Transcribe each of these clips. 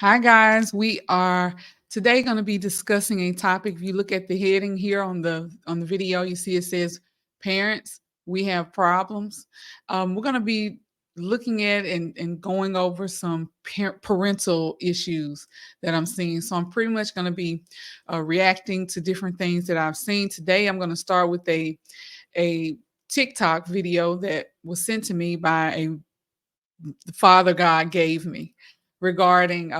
Hi guys, we are today going to be discussing a topic. If you look at the heading here on the video, you see it says parents, we have problems. We're going to be looking at and going over some parental issues that I'm seeing. So I'm pretty much going to be reacting to different things that I've seen today. I'm going to start with a TikTok video that was sent to me by the Father God gave me regarding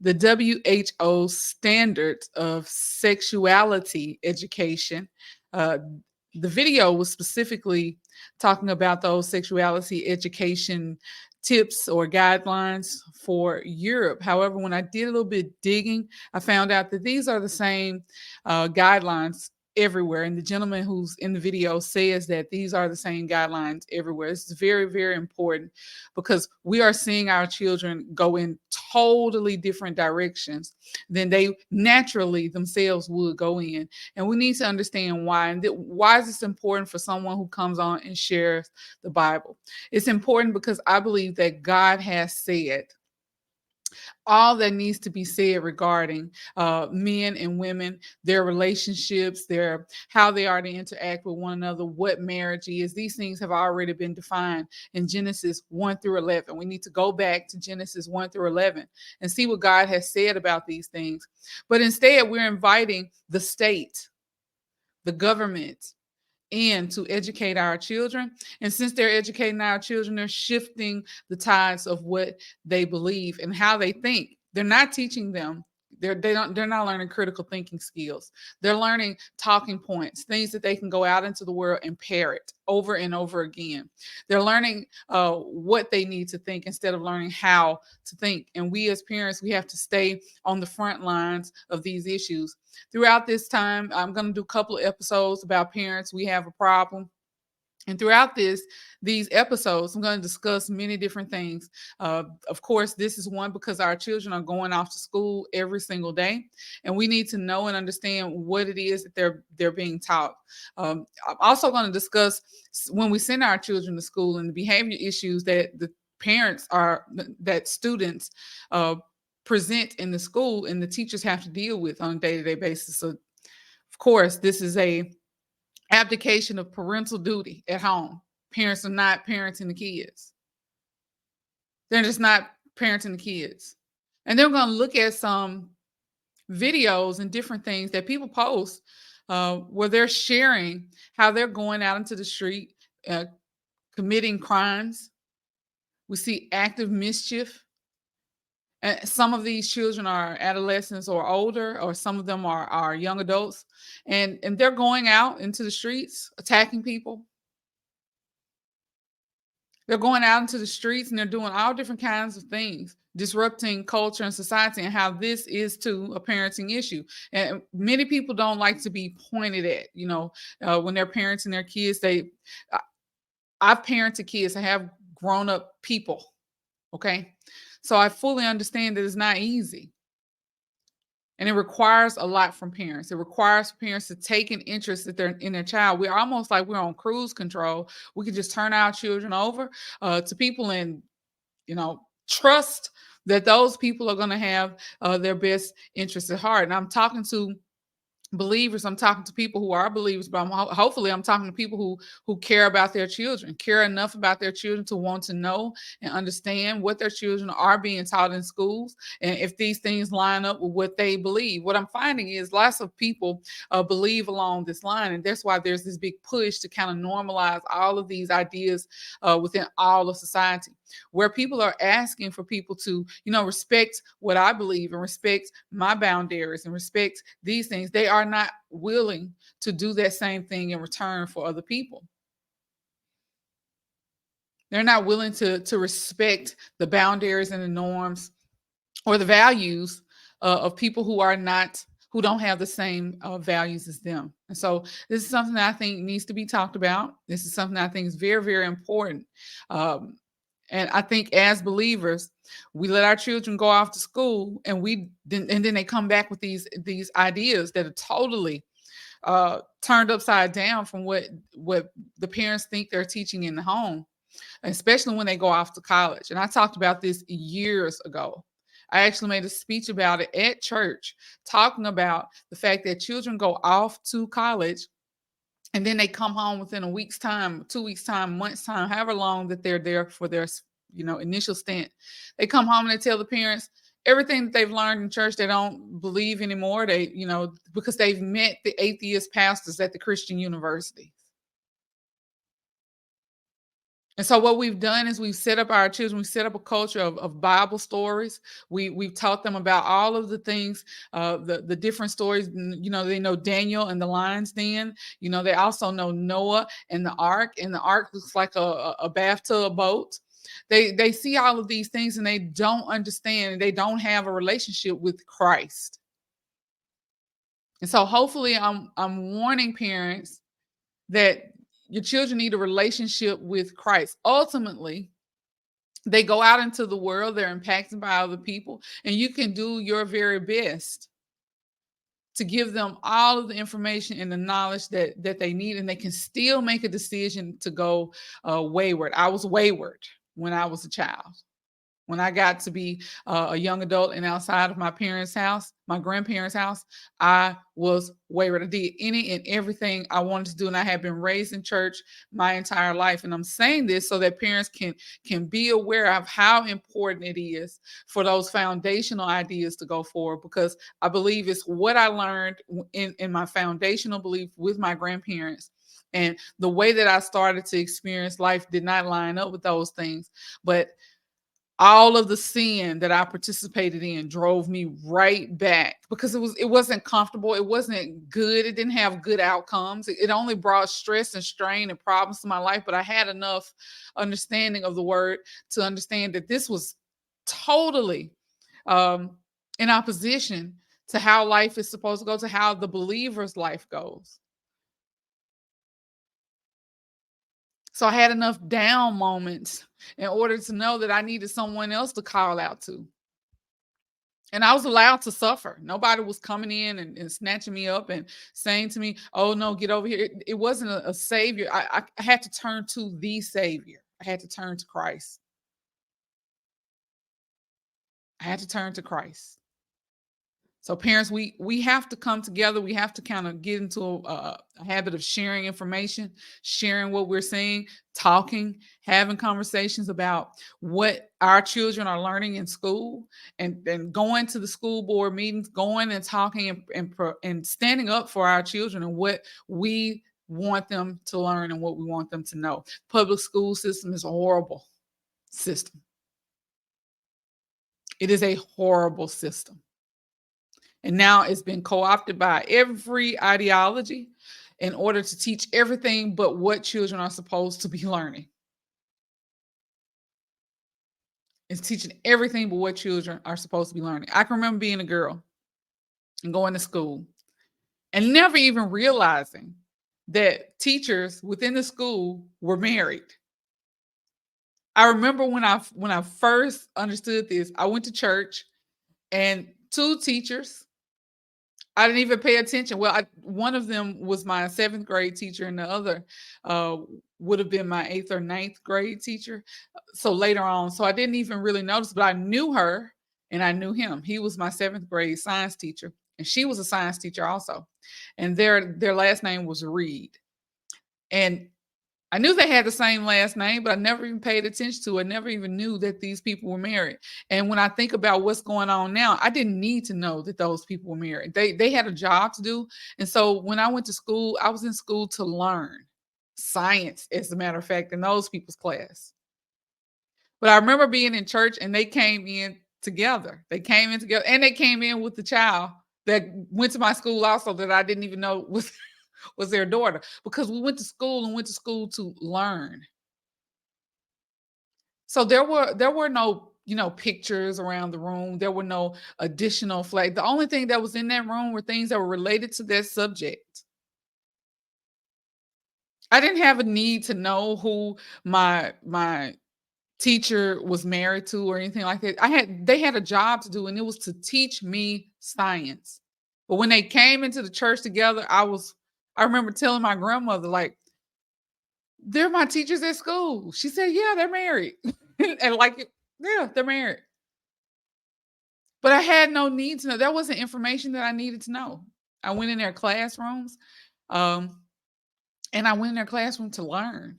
the WHO standards of sexuality education. Uh, the video was specifically talking about those sexuality education tips or guidelines for Europe. However, when I did a little bit digging, I found out that these are the same guidelines everywhere. And the gentleman who's in the video says that these are the same guidelines everywhere. It's very, very important because we are seeing our children go in totally different directions than they naturally themselves would go in. And we need to understand why. And why is this important for someone who comes on and shares the Bible? It's important because I believe that God has said all that needs to be said regarding men and women, their relationships, their how they are to interact with one another, what marriage is. These things have already been defined in Genesis 1 through 11. We need to go back to Genesis 1 through 11 and see what God has said about these things. But instead, we're inviting the state, the government, and to educate our children. And since they're educating our children, they're shifting the tides of what they believe and how they think. They're not teaching them. They're not learning critical thinking skills. They're learning talking points, things that they can go out into the world and parrot over and over again. They're learning what they need to think instead of learning how to think. And we as parents, we have to stay on the front lines of these issues. Throughout this time, I'm going to do a couple of episodes about parents. We have a problem. And throughout these episodes, I'm going to discuss many different things. Of course, this is one because our children are going off to school every single day, and we need to know and understand what it is that they're being taught. I'm also going to discuss when we send our children to school and the behavior issues that the parents are that students present in the school and the teachers have to deal with on a day-to-day basis. So, of course, this is a abdication of parental duty at home. Parents are not parenting the kids. They're just not parenting the kids. And they're going to look at some videos and different things that people post where they're sharing how they're going out into the street, committing crimes. We see active mischief. And some of these children are adolescents or older, or some of them are young adults. And they're going out into the streets, attacking people. They're going out into the streets and they're doing all different kinds of things, disrupting culture and society, and how this is too a parenting issue. And many people don't like to be pointed at, when they're parenting their kids. I've parented kids. I have grown up people. Okay. So I fully understand that it's not easy. And it requires a lot from parents. It requires parents to take an interest in their child. We're almost like we're on cruise control. We can just turn our children over to people and, trust that those people are going to have their best interests at heart. And I'm talking to believers. I'm talking to people who are believers, but hopefully I'm talking to people who care about their children, care enough about their children to want to know and understand what their children are being taught in schools, and if these things line up with what they believe. What I'm finding is lots of people believe along this line, and that's why there's this big push to kind of normalize all of these ideas within all of society, where people are asking for people to, respect what I believe and respect my boundaries and respect these things. They are not willing to do that same thing in return for other people. They're not willing to respect the boundaries and the norms or the values of people who don't have the same values as them. And so this is something that I think needs to be talked about. This is something that I think is very, very important. And I think as believers, we let our children go off to school, and then they come back with these ideas that are totally turned upside down from what the parents think they're teaching in the home. especially when they go off to college. And I talked about this years ago. I actually made a speech about it at church, talking about the fact that children go off to college and then they come home within a week's time, 2 weeks time, months time, however long that they're there for their initial stint. They come home and they tell the parents everything that they've learned in church they don't believe anymore. They, because they've met the atheist pastors at the Christian university. And so what we've done is we've set up our children, we set up a culture of Bible stories. We've taught them about all of the things, the different stories. They know Daniel and the lion's den. They also know Noah and the ark. And the ark looks like a bathtub boat. They see all of these things and they don't understand. They don't have a relationship with Christ. And so hopefully I'm warning parents that your children need a relationship with Christ. Ultimately, they go out into the world, they're impacted by other people, and you can do your very best to give them all of the information and the knowledge that they need, and they can still make a decision to go wayward. I was wayward when I was a child. When I got to be a young adult and outside of my parents' house, my grandparents' house, I was wayward. I did any and everything I wanted to do, and I have been raised in church my entire life. And I'm saying this so that parents can be aware of how important it is for those foundational ideas to go forward, because I believe it's what I learned in my foundational belief with my grandparents. And the way that I started to experience life did not line up with those things. But all of the sin that I participated in drove me right back, because it wasn't comfortable, it wasn't good, it didn't have good outcomes. It only brought stress and strain and problems to my life. But I had enough understanding of the word to understand that this was totally um, in opposition to how life is supposed to go, to how the believer's life goes. So I had enough down moments in order to know that I needed someone else to call out to. And I was allowed to suffer. Nobody was coming in and snatching me up and saying to me, "Oh no, get over here." It wasn't a savior. I had to turn to the savior. I had to turn to Christ. I had to turn to Christ. So parents, we have to come together. We have to kind of get into a habit of sharing information, sharing what we're seeing, talking, having conversations about what our children are learning in school, and going to the school board meetings, going and talking and standing up for our children and what we want them to learn and what we want them to know. Public school system is a horrible system. It is a horrible system. And now it's been co-opted by every ideology in order to teach everything but what children are supposed to be learning. It's teaching everything but what children are supposed to be learning. I can remember being a girl and going to school and never even realizing that teachers within the school were married. I remember when I first understood this, I went to church and two teachers, I didn't even pay attention. Well, one of them was my seventh grade teacher, and the other uh, would have been my eighth or ninth grade teacher. So later on, so I didn't even really notice, but I knew her and I knew him. He was my seventh grade science teacher, and she was a science teacher also. And their last name was Reed. And I knew they had the same last name, but I never even paid attention to it. I never even knew that these people were married. And when I think about what's going on now, I didn't need to know that those people were married. They had a job to do. And so when I went to school, I was in school to learn science, as a matter of fact, in those people's class. But I remember being in church and they came in together. They came in together and they came in with the child that went to my school also, that I didn't even know was their daughter, because we went to school and went to school to learn. So there were no, pictures around the room. There were no additional flag. The only thing that was in that room were things that were related to that subject. I didn't have a need to know who my teacher was married to or anything like that. They had a job to do, and it was to teach me science. But when they came into the church together, I remember telling my grandmother, like, They're my teachers at school. She said, yeah, they're married. And like, yeah, they're married. But I had no need to know. That wasn't information that I needed to know. I went in their classrooms, um, and I went in their classroom to learn.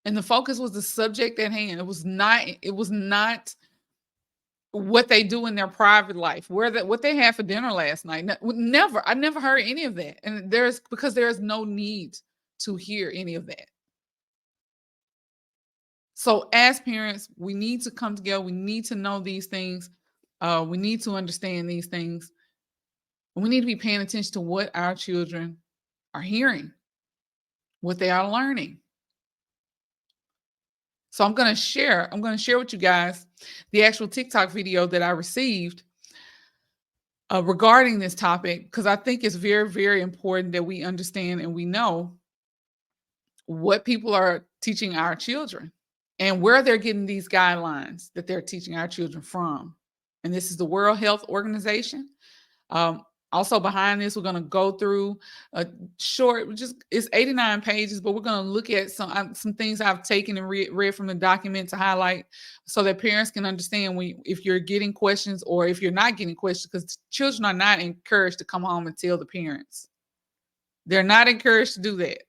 And the focus was the subject at hand. It was not what they do in their private life, what they had for dinner last night. Never. I never heard any of that. And there's no need to hear any of that. So as parents, we need to come together. We need to know these things. We need to understand these things. We need to be paying attention to what our children are hearing, what they are learning. So I'm going to share with you guys the actual TikTok video that I received regarding this topic, because I think it's very, very important that we understand and we know what people are teaching our children and where they're getting these guidelines that they're teaching our children from. And this is the World Health Organization. Um, Also behind this, we're going to go through a short, just it's 89 pages, but we're going to look at some things I've taken and read from the document to highlight so that parents can understand if you're getting questions or if you're not getting questions, because children are not encouraged to come home and tell the parents. They're not encouraged to do that.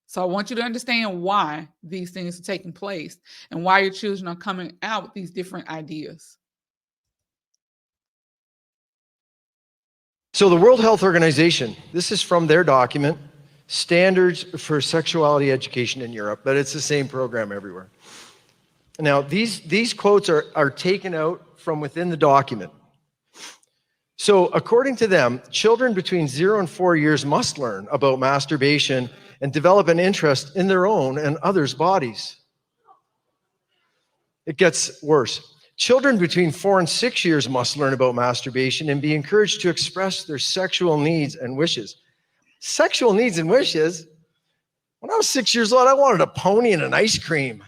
So I want you to understand why these things are taking place and why your children are coming out with these different ideas. So the World Health Organization, this is from their document, Standards for Sexuality Education in Europe, but it's the same program everywhere. Now, these quotes are taken out from within the document. So according to them, children between 0 and 4 years must learn about masturbation and develop an interest in their own and others' bodies. It gets worse. Children between 4 and 6 years must learn about masturbation and be encouraged to express their sexual needs and wishes. Sexual needs and wishes? When I was 6 years old, I wanted a pony and an ice cream.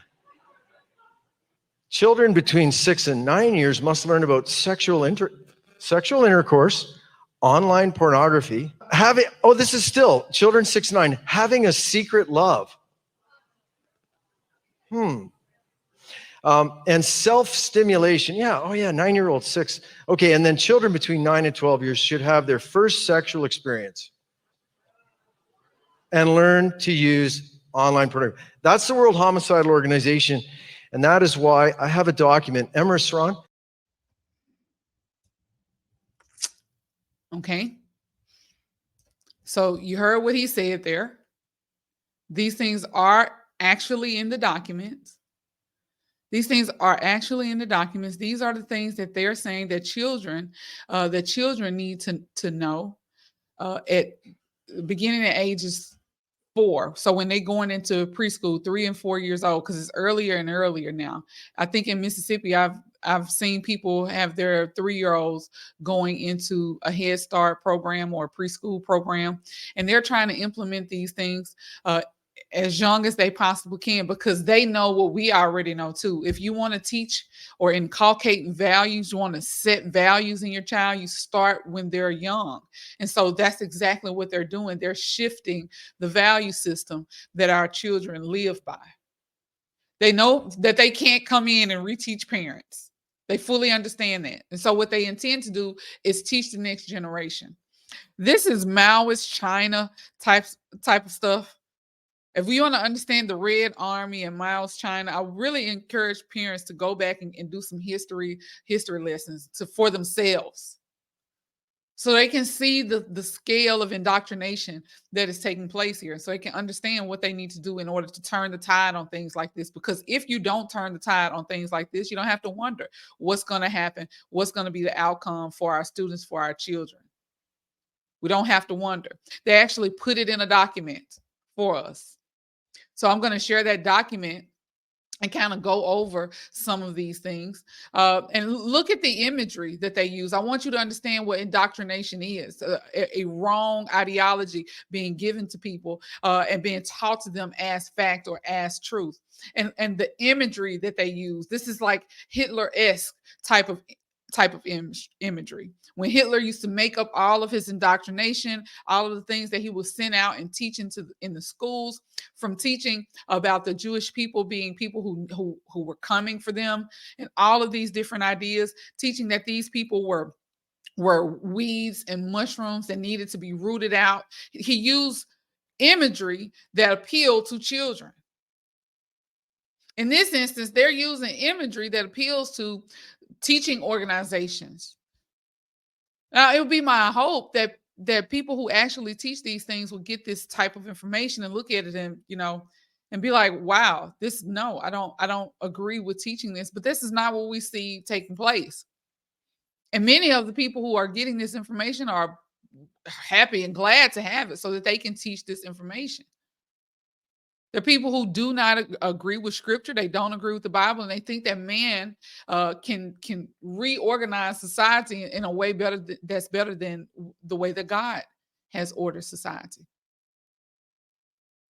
Children between 6 and 9 years must learn about sexual intercourse, online pornography, this is still children 6 to 9, having a secret love. And self-stimulation. 9-year-old, 6. Okay, and then children between 9 and 12 years should have their first sexual experience and learn to use online pornography. That's the World Homicidal Organization, and that is why I have a document. Emrys Ron. Okay. So you heard what he said there. These things are actually in the documents. These things are actually in the documents. These are the things that they're saying that children need to know at beginning at ages 4. So when they're going into preschool, 3 and 4 years old, because it's earlier and earlier now. I think in Mississippi, I've seen people have their 3-year-olds going into a Head Start program or a preschool program, and they're trying to implement these things as young as they possibly can, because they know what we already know too. If you want to teach or inculcate values, you want to set values in your child, you start when they're young. And so that's exactly what they're doing. They're shifting the value system that our children live by. They know that they can't come in and reteach parents. They fully understand that. And so what they intend to do is teach the next generation. This is Maoist China type of stuff. If we want to understand the Red Army and Mao's China, I really encourage parents to go back and do some history lessons for themselves, so they can see the scale of indoctrination that is taking place here, so they can understand what they need to do in order to turn the tide on things like this. Because if you don't turn the tide on things like this, you don't have to wonder what's going to happen, what's going to be the outcome for our students, for our children. We don't have to wonder. They actually put it in a document for us. So I'm going to share that document and kind of go over some of these things and look at the imagery that they use. I want you to understand what indoctrination is, a wrong ideology being given to people and being taught to them as fact or as truth. And the imagery that they use, this is like Hitler-esque type of type of imagery. When Hitler used to make up all of his indoctrination, all of the things that he would send out and teach in the schools, from teaching about the Jewish people being people who were coming for them, and all of these different ideas, teaching that these people were weeds and mushrooms that needed to be rooted out. He used imagery that appealed to children. In this instance, they're using imagery that appeals to teaching organizations. Now, it would be my hope that people who actually teach these things will get this type of information and look at it and, and be like, wow, this no, I don't agree with teaching this, but this is not what we see taking place. And many of the people who are getting this information are happy and glad to have it so that they can teach this information. There are people who do not agree with scripture. They don't agree with the Bible, and they think that man can reorganize society in a way that's better than the way that God has ordered society.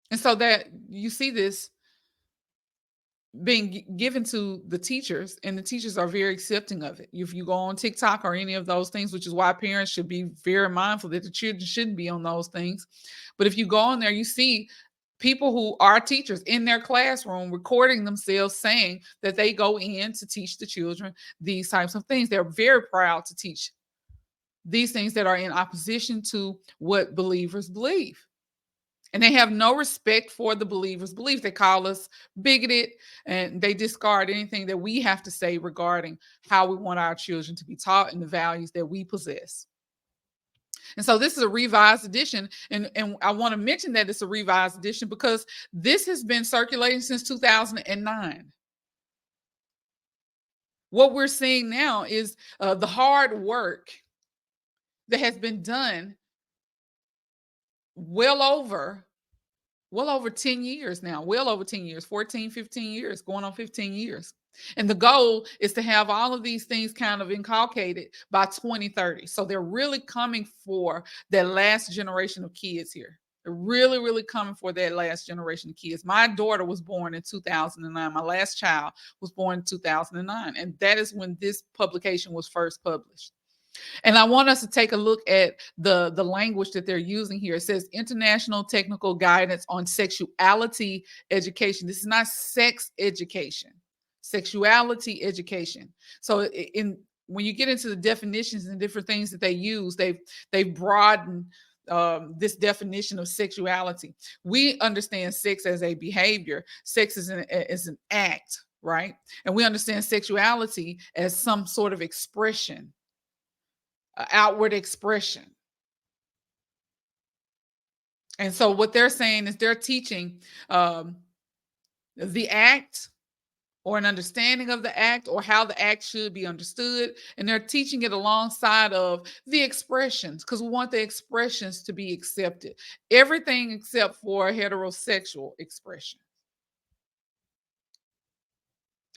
And so that you see this being given to the teachers, and the teachers are very accepting of it. If you go on TikTok or any of those things, which is why parents should be very mindful that the children shouldn't be on those things. But if you go on there, you see people who are teachers in their classroom recording themselves saying that they go in to teach the children these types of things. They're very proud to teach these things that are in opposition to what believers believe. And they have no respect for the believers' beliefs. They call us bigoted, and they discard anything that we have to say regarding how we want our children to be taught and the values that we possess. And so this is a revised edition. And I want to mention that it's a revised edition because this has been circulating since 2009. What we're seeing now is the hard work that has been done well over 10 years now, well over 10 years, 14, 15 years, going on 15 years. And the goal is to have all of these things kind of inculcated by 2030. So they're really coming for that last generation of kids here. They're really, really coming for that last generation of kids. My daughter was born in 2009. My last child was born in 2009. And that is when this publication was first published. And I want us to take a look at the language that they're using here. It says International Technical Guidance on Sexuality Education. This is not sex education, sexuality education. So when you get into the definitions and different things that they use, they've broadened this definition of sexuality. We understand sex as a behavior. Sex is an act, right? And we understand sexuality as some sort of expression, outward expression. And so what they're saying is they're teaching the act or an understanding of the act or how the act should be understood. And they're teaching it alongside of the expressions because we want the expressions to be accepted. Everything except for heterosexual expression.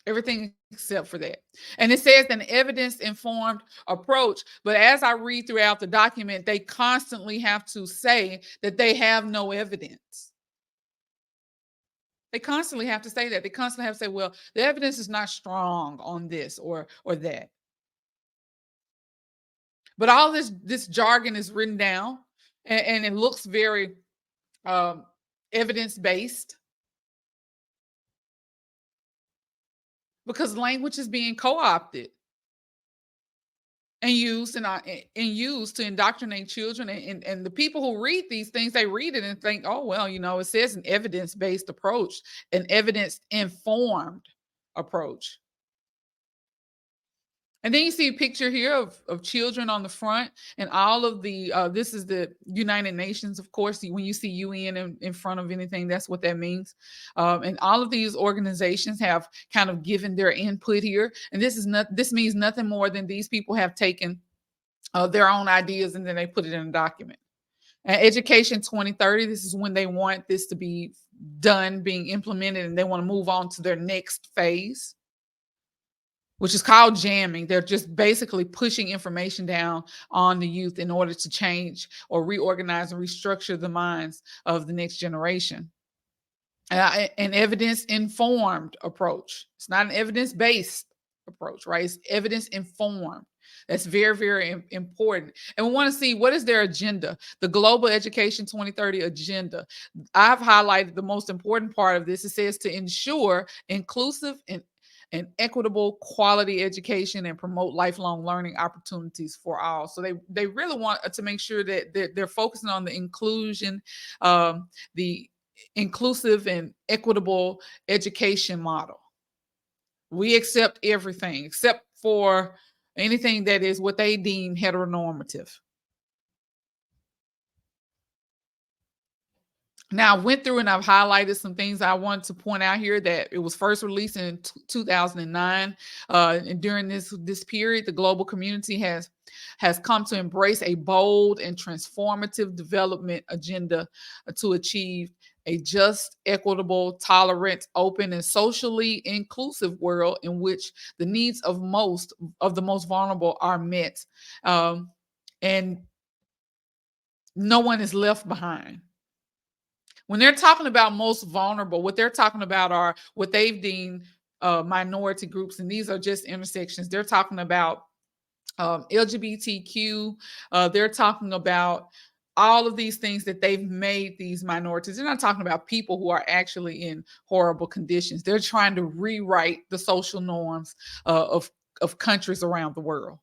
Everything except for that. And it says an evidence-informed approach. But as I read throughout the document, they constantly have to say that they have no evidence. They constantly have to say that. They constantly have to say, well, the evidence is not strong on this or that. But all this jargon is written down, and it looks very evidence-based. Because language is being co-opted and used to indoctrinate children. And the people who read these things, they read it and think, oh, well, it says an evidence-based approach, an evidence-informed approach. And then you see a picture here of children on the front, and all of the, this is the United Nations, of course. When you see UN in front of anything, that's what that means. And all of these organizations have kind of given their input here. And this means nothing more than these people have taken their own ideas and then they put it in a document. And Education 2030, this is when they want this to be done, being implemented, and they want to move on to their next phase, which is called jamming. They're just basically pushing information down on the youth in order to change or reorganize and restructure the minds of the next generation. An evidence-informed approach. It's not an evidence-based approach, right? It's evidence-informed. That's very, very important. And we want to see what is their agenda, the Global Education 2030 agenda. I've highlighted the most important part of this. It says to ensure inclusive and equitable quality education and promote lifelong learning opportunities for all. So they really want to make sure that they're focusing on the inclusion, the inclusive and equitable education model. We accept everything except for anything that is what they deem heteronormative. Now, I went through and I've highlighted some things I want to point out here that it was first released in 2009. And during this period, the global community has come to embrace a bold and transformative development agenda to achieve a just, equitable, tolerant, open, and socially inclusive world in which the needs of most of the most vulnerable are met, and no one is left behind. When they're talking about most vulnerable, what they're talking about are what they've deemed minority groups, and these are just intersections. They're talking about LGBTQ. They're talking about all of these things that they've made these minorities. They're not talking about people who are actually in horrible conditions. They're trying to rewrite the social norms of countries around the world.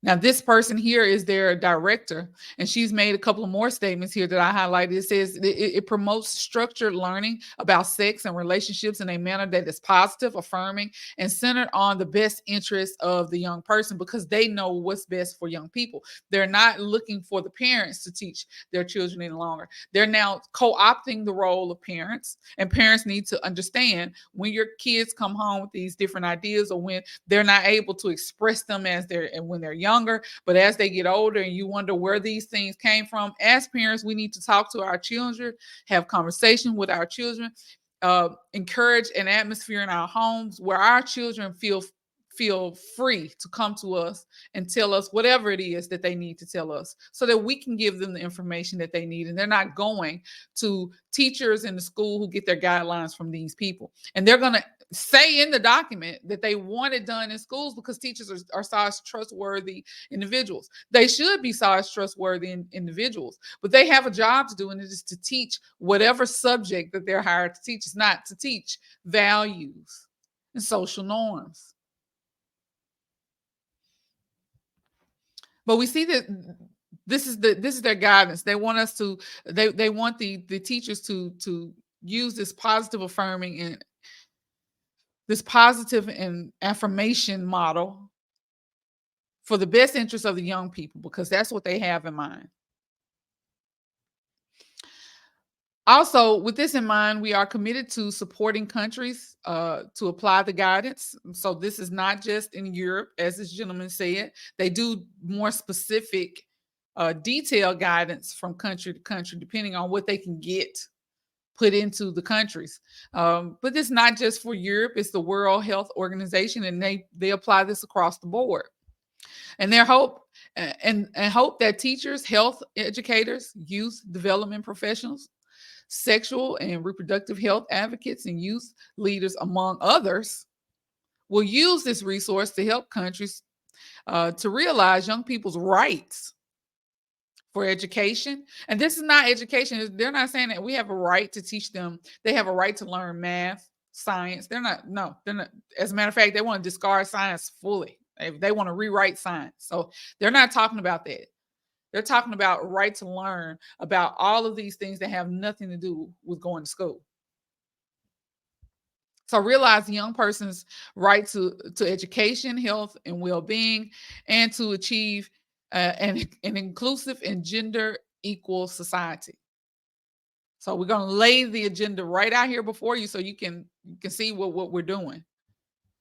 Now, this person here is their director, and she's made a couple of more statements here that I highlighted. It says it promotes structured learning about sex and relationships in a manner that is positive, affirming, and centered on the best interest of the young person because they know what's best for young people. They're not looking for the parents to teach their children any longer. They're now co-opting the role of parents, and parents need to understand when your kids come home with these different ideas or when they're not able to express them when they're younger, but as they get older and you wonder where these things came from, as parents, we need to talk to our children, have conversation with our children, encourage an atmosphere in our homes where our children feel free to come to us and tell us whatever it is that they need to tell us so that we can give them the information that they need, and they're not going to teachers in the school who get their guidelines from these people. And they're going to say in the document that they want it done in schools because teachers are saw as trustworthy individuals. They should be saw as trustworthy individuals, but they have a job to do, and it is to teach whatever subject that they're hired to teach. It's not to teach values and social norms. But we see that this is their guidance. They want us to they want the teachers to use this positive affirming and this positive and affirmation model for the best interest of the young people because that's what they have in mind. Also, with this in mind, we are committed to supporting countries to apply the guidance. So this is not just in Europe, as this gentleman said. They do more specific, detailed guidance from country to country, depending on what they can get put into the countries. But it's not just for Europe; it's the World Health Organization, and they apply this across the board. And their hope and hope that teachers, health educators, youth development professionals, sexual and reproductive health advocates, and youth leaders, among others, will use this resource to help countries to realize young people's rights for education. And this is not education. They're not saying that we have a right to teach them. They have a right to learn math, science. They're not, no, they're not. As a matter of fact, they want to discard science fully. They want to rewrite science. So they're not talking about that. They're talking about right to learn about all of these things that have nothing to do with going to school. So realize the young person's right to education, health, and well-being, and to achieve an inclusive and gender equal society. So we're going to lay the agenda right out here before you, so you can see what we're doing.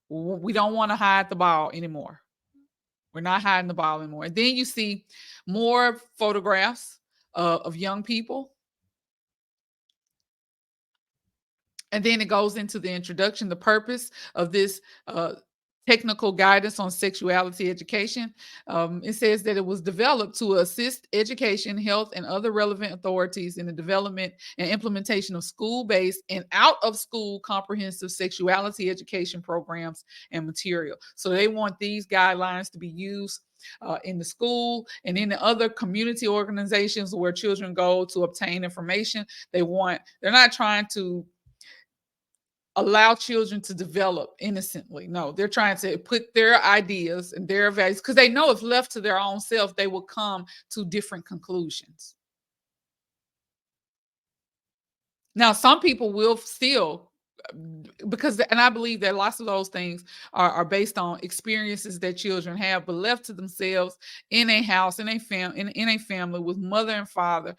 We don't want to hide the ball anymore. We're not hiding the ball anymore. And then you see more photographs of young people. And then it goes into the introduction, the purpose of this technical guidance on sexuality education. It says that it was developed to assist education, health, and other relevant authorities in the development and implementation of school-based and out-of-school comprehensive sexuality education programs and material. So they want these guidelines to be used in the school and in the other community organizations where children go to obtain information. They're not trying to allow children to develop innocently. No, they're trying to put their ideas and their values because they know if left to their own self, they will come to different conclusions. Now, some people will still, because, and I believe that lots of those things are based on experiences that children have, but left to themselves in a house, in a family with mother and father,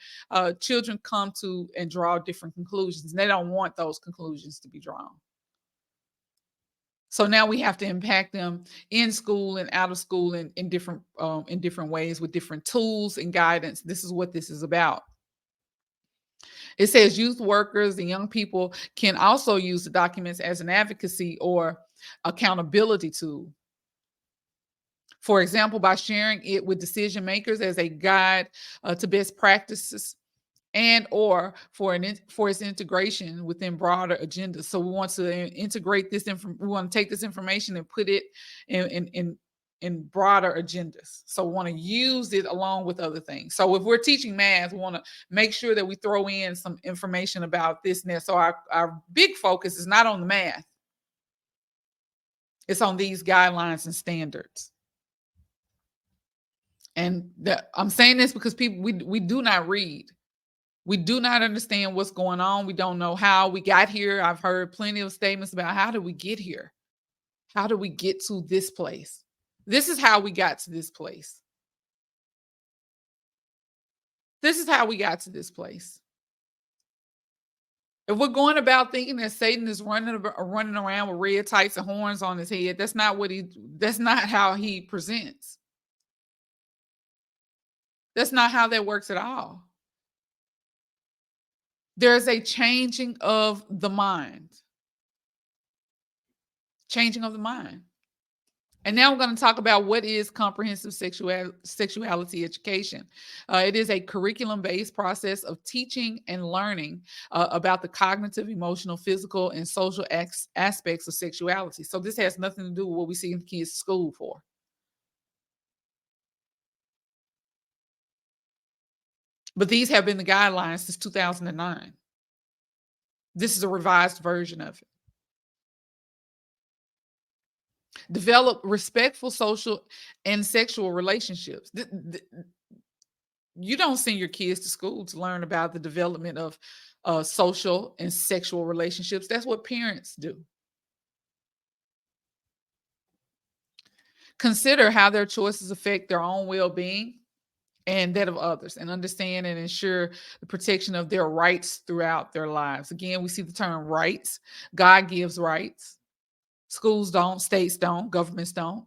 children come to and draw different conclusions. And they don't want those conclusions to be drawn. So now we have to impact them in school and out of school in different ways with different tools and guidance. This is what this is about. It says youth workers and young people can also use the documents as an advocacy or accountability tool. For example, by sharing it with decision makers as a guide to best practices and or for its integration within broader agendas. So we want to integrate this we want to take this information and put it in broader agendas. So we want to use it along with other things. So if we're teaching math, we want to make sure that we throw in some information about this and that. So our big focus is not on the math. It's on these guidelines and standards. And I'm saying this because people, we do not read. We do not understand what's going on. We don't know how we got here. I've heard plenty of statements about how did we get here? How did we get to this place? This is how we got to this place. This is how we got to this place. If we're going about thinking that Satan is running around with red tights and horns on his head, that's not how he presents. That's not how that works at all. There's a changing of the mind. Changing of the mind. And now we're going to talk about what is comprehensive sexuality education. It is a curriculum-based process of teaching and learning about the cognitive, emotional, physical, and social aspects of sexuality. So this has nothing to do with what we see in kids' school for. But these have been the guidelines since 2009. This is a revised version of it. Develop respectful social and sexual relationships. You don't send your kids to school to learn about the development of social and sexual relationships. That's what parents do. Consider how their choices affect their own well-being and that of others, and understand and ensure the protection of their rights throughout their lives. Again, we see the term rights. God gives rights. Schools don't, states don't, governments don't.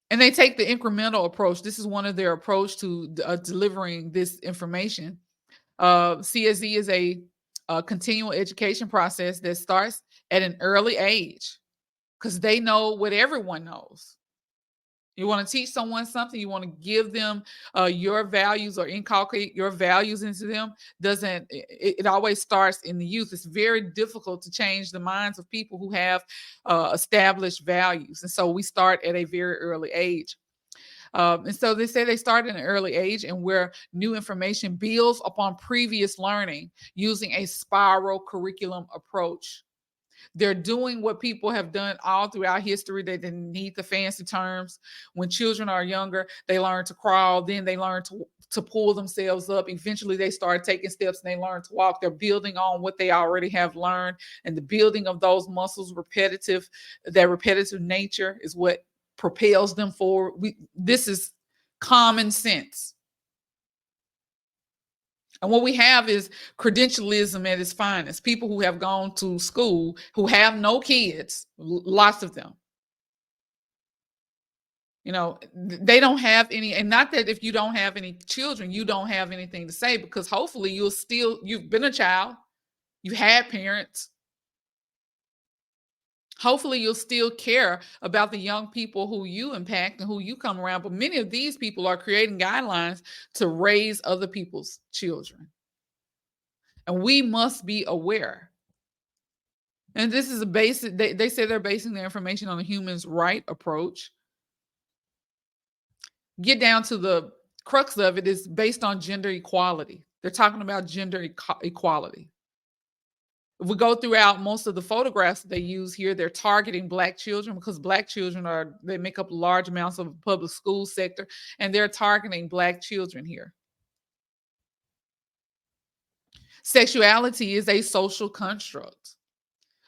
And they take the incremental approach. This is one of their approach to delivering this information. CSE is a continual education process that starts at an early age because they know what everyone knows. You want to teach someone something, you want to give them your values or inculcate your values into them. It always starts in the youth. It's very difficult to change the minds of people who have established values. And so we start at a very early age. And so they say they start at an early age and where new information builds upon previous learning using a spiral curriculum approach. They're doing what people have done all throughout history. They didn't need the fancy terms. When children are younger, they learn to crawl, then they learn to pull themselves up. Eventually, they start taking steps and they learn to walk. They're building on what they already have learned. And the building of those muscles, that repetitive nature is what propels them forward. This is common sense. And what we have is credentialism at its finest. People who have gone to school, who have no kids, lots of them. You know, they don't have any, and not that if you don't have any children, you don't have anything to say, because hopefully you've been a child, you had parents. Hopefully, you'll still care about the young people who you impact and who you come around. But many of these people are creating guidelines to raise other people's children. And we must be aware. And this is a basic, they say they're basing their information on a human's right approach. Get down to the crux of it is based on gender equality. They're talking about gender equality. If we go throughout most of the photographs that they use here, they're targeting Black children because Black children they make up large amounts of the public school sector, and they're targeting Black children here. Sexuality is a social construct,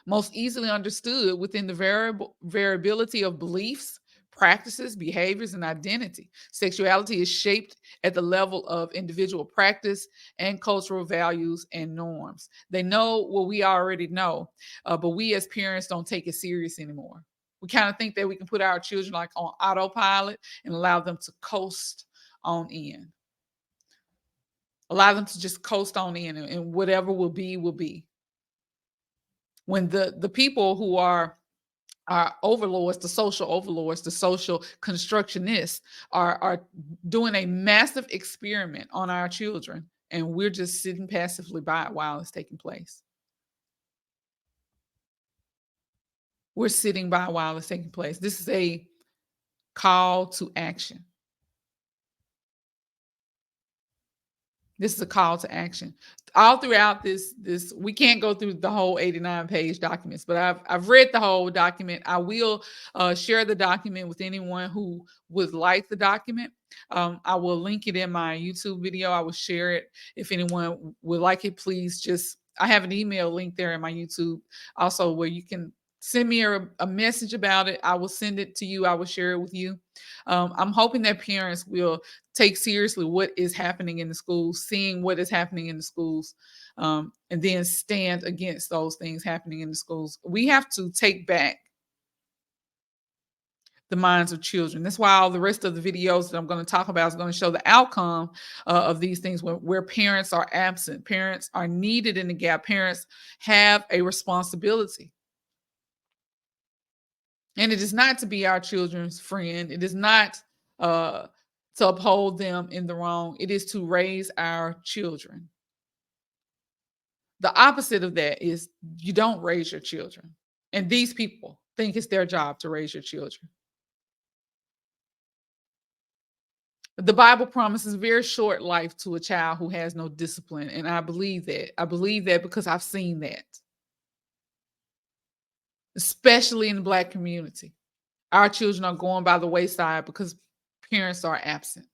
most easily understood within the variability of beliefs, practices, behaviors, and identity. Sexuality is shaped at the level of individual practice and cultural values and norms. They know what we already know, but we as parents don't take it serious anymore. We kind of think that we can put our children like on autopilot and allow them to coast on in. Allow them to just coast on in, and whatever will be, will be. When the people who are overlords, the social overlords, the social constructionists are doing a massive experiment on our children, and we're just sitting passively by it while it's taking place. We're sitting by while it's taking place. This is a call to action. This is a call to action. All throughout this, we can't go through the whole 89-page documents, but I've read the whole document. I will share the document with anyone who would like the document. I will link it in my YouTube video. I will share it. If anyone would like it, please I have an email link there in my YouTube also where you can send me a message about it. I will send it to you. I will share it with you. I'm hoping that parents will take seriously what is happening in the schools, seeing what is happening in the schools, and then stand against those things happening in the schools. We have to take back the minds of children. That's why all the rest of the videos that I'm going to talk about is going to show the outcome of these things where parents are absent. Parents are needed in the gap. Parents have a responsibility. And it is not to be our children's friend. It is not to uphold them in the wrong. It is to raise our children. The opposite of that is you don't raise your children. And these people think it's their job to raise your children. The Bible promises very short life to a child who has no discipline. And I believe that. I believe that because I've seen that, especially in the Black community. Our children are going by the wayside because parents are absent.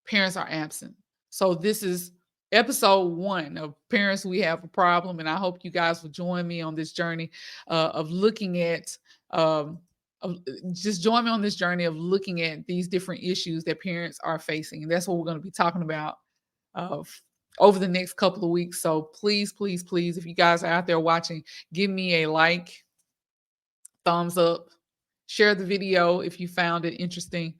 Parents are absent. So this is episode 1 of Parents We Have a Problem, and I hope you guys will join me on this journey of looking at just join me on this journey of looking at these different issues that parents are facing, and that's what we're going to be talking about over the next couple of weeks. So please, please, please, if you guys are out there watching, give me a like, thumbs up, share the video if you found it interesting.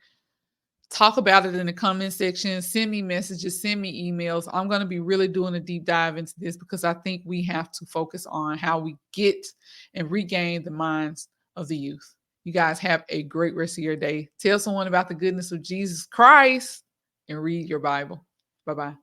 Talk about it in the comment section. Send me messages, send me emails. I'm going to be really doing a deep dive into this because I think we have to focus on how we get and regain the minds of the youth. You guys have a great rest of your day. Tell someone about the goodness of Jesus Christ and read your Bible. Bye-bye.